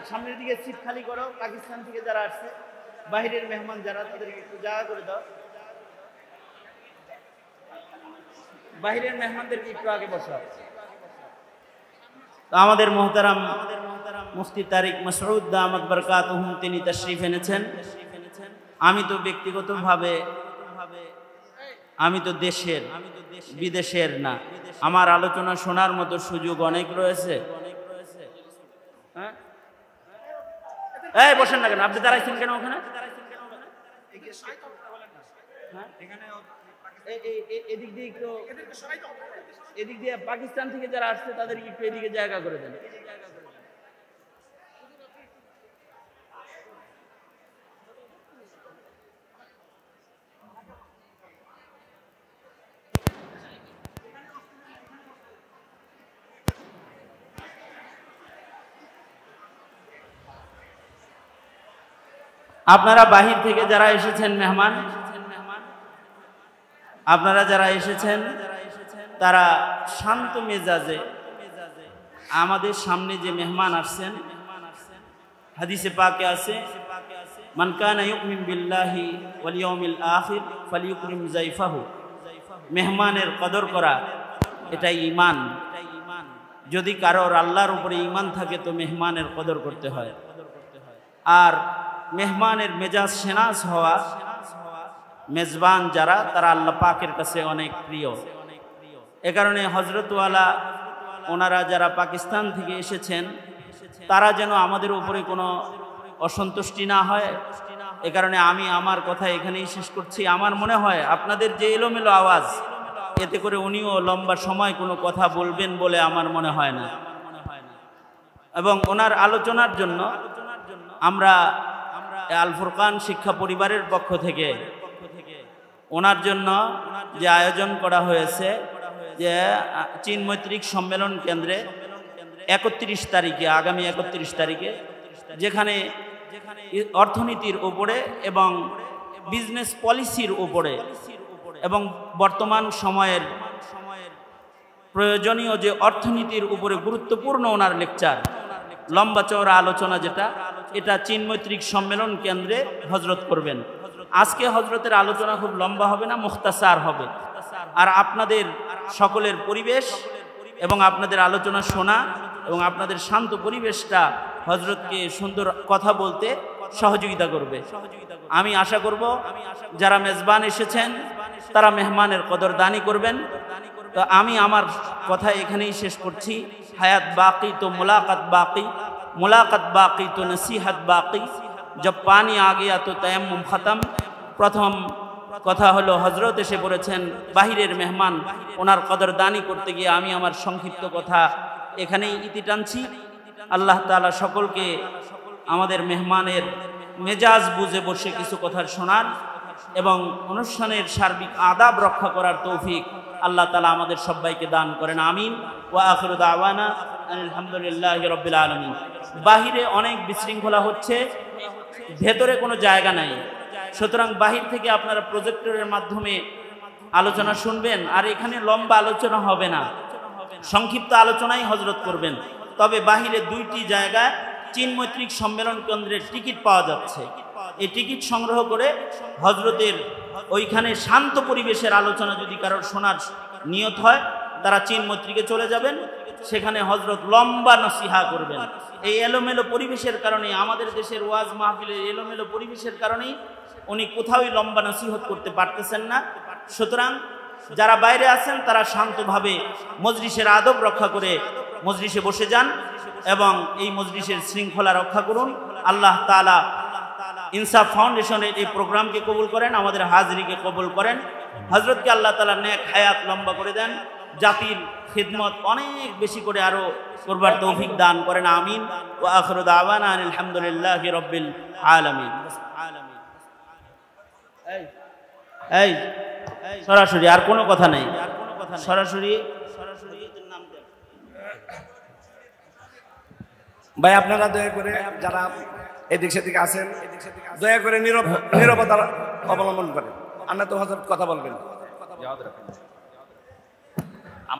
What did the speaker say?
সামনের দিকে সিট খালি করো। পাকিস্তান থেকে যারা আসছে, বাহিরের মেহমান যারা, তাদেরকে একটু জায়গা করে দাও। বাহিরের মেহমানদেরকে একটু আগে বসাও। তো আমাদের মোহতারাম মুফতি তারিক মাসউদ দামাত বরকাতুহুম তিনি তাশরীফ এনেছেন। আমি তো ব্যক্তিগতভাবে আমি তো দেশের বিদেশের না, আমার আলোচনা শোনার মতো সুযোগ অনেক রয়েছে। এই বসেন না কেন, আপনি দাঁড়াইছেন কেন ওখানে? এদিক দিয়ে একটু, এদিক দিয়ে পাকিস্তান থেকে যারা আসছে তাদেরকে একটু এদিকে জায়গা করে দেন। আপনারা বাহির থেকে যারা এসেছেন মেহমান, আপনারা যারা এসেছেন তারা শান্ত মেজাজে আমাদের সামনে যে মেহমান আসছেন, হাদিসে পাকে আছে মান কানা ইউমিন বিল্লাহি ওয়াল ইয়াউমিল আখির ফালিয়ুকরিম যায়ফাহু। মেহমানের কদর করা এটাই ঈমান। যদি কারোর আল্লাহর উপরে ঈমান থাকে তো মেহমানের কদর করতে হয়। আর মেহমানের মেজাজ সেনাজ হওয়া, মেজবান যারা, তারা আল্লাহ পাকের কাছে অনেক প্রিয়। এ কারণে হযরতওয়ালা ওনারা যারা পাকিস্তান থেকে এসেছেন তারা যেন আমাদের উপরে কোনো অসন্তুষ্টি না হয়, এ কারণে আমি আমার কথা এখানেই শেষ করছি। আমার মনে হয় আপনাদের যে এলোমেলো আওয়াজ, এতে করে উনিও লম্বা সময় কোনো কথা বলবেন বলে আমার মনে হয় না। এবং ওনার আলোচনার জন্য আমরা আল ফুরকান শিক্ষা পরিবারের পক্ষ থেকে ওনার জন্য যে আয়োজন করা হয়েছে, যে চীন মৈত্রিক সম্মেলন কেন্দ্রে 31 তারিখে, আগামী 31 তারিখে, যেখানে অর্থনীতির উপরে এবং বিজনেস পলিসির উপরে এবং বর্তমান সময়ের প্রয়োজনীয় যে অর্থনীতির উপরে গুরুত্বপূর্ণ ওনার লেকচার, লম্বা চওড়া আলোচনা, যেটা এটা চীন মৈত্রিক সম্মেলন কেন্দ্রে হজরত করবেন। আজকে হজরতের আলোচনা খুব লম্বা হবে না, মুখতাসার হবে। আর আপনাদের সকলের পরিবেশ এবং আপনাদের আলোচনা শোনা এবং আপনাদের শান্ত পরিবেশটা হজরতকে সুন্দর কথা বলতে সহযোগিতা করবে। আমি আশা করব যারা মেজবান এসেছেন তারা মেহমানের কদরদানি করবেন। তো আমি আমার কথা এখানেই শেষ করছি। হায়াত বাকি তো মুলাকাত বাকি, মুলাকাত বাকি তো নসিহত বাকি, জব পানি আ গিয়া তো তায়াম্মুম খতম। প্রথম কথা হলো হজরত এসে পড়েছেন, বাহিরের মেহমান, ওনার কদরদানি করতে গিয়ে আমি আমার সংক্ষিপ্ত কথা এখানেই ইতি টানছি। আল্লাহ তাআলা সকলকে আমাদের মেহমানের মেজাজ বুঝে বসে কিছু কথা শোনার এবং অনুষ্ঠানের সার্বিক আদাব রক্ষা করার তৌফিক আল্লাহ তাআলা আমাদের সবাইকে দান করেন, আমিন। ওয়া আখিরু দাওয়ানা আলহামদুলিল্লাহি রাব্বিল আলামিন। বাহিরে অনেক বিশৃঙ্খলা হচ্ছে, ভেতরে কোনো জায়গা নাই। সুতরাং বাহির থেকে আপনারা প্রজেক্টরের মাধ্যমে আলোচনা শুনবেন, আর এখানে লম্বা আলোচনা হবে না, সংক্ষিপ্ত আলোচনাই হজরত করবেন। তবে বাহিরে 2টি জায়গায় চীন মৈত্রিক সম্মেলন কেন্দ্রের টিকিট পাওয়া যাচ্ছে। এই টিকিট সংগ্রহ করে হজরতের ওইখানে শান্ত পরিবেশের আলোচনা যদি কারোর শোনার নিয়ত হয়, তারা চীন মৈত্রিকে চলে যাবেন, সেখানে হজরত লম্বা নসিহা করবেন। এই এলোমেলো পরিবেশের কারণে, আমাদের দেশের ওয়াজ মাহফিলের এলোমেলো পরিবেশের কারণেই উনি কোথাওই লম্বা নসিহত করতে পারতেছেন না। সুতরাং যারা বাইরে আছেন তারা শান্তভাবে মজলিসের আদব রক্ষা করে মজলিসে বসে যান এবং এই মজলিসের শৃঙ্খলা রক্ষা করুন। আল্লাহ তাআলা ইনসাফ ফাউন্ডেশনের এই প্রোগ্রামকে কবুল করেন, আমাদের হাজিরিকে কবুল করেন। হজরতকে আল্লাহ তাআলা নেক হায়াত লম্বা করে দেন, জাতির খিদমত অনেক বেশি করে আরো করবার তৌফিক দান করেন, আমিন। ওয়া আখিরু দাওয়ানা আলহামদুলিল্লাহি রাব্বিল আলামিন। এই সরাসরি আর কোনো কথা নেই, সরাসরি নাম দেন ভাই। আপনারা দয়া করে যারা এদিক সেদিকে আছেন, দয়া করে নীরবতা অবলম্বন করেন। আমরা তো হযরত কথা বলবেন।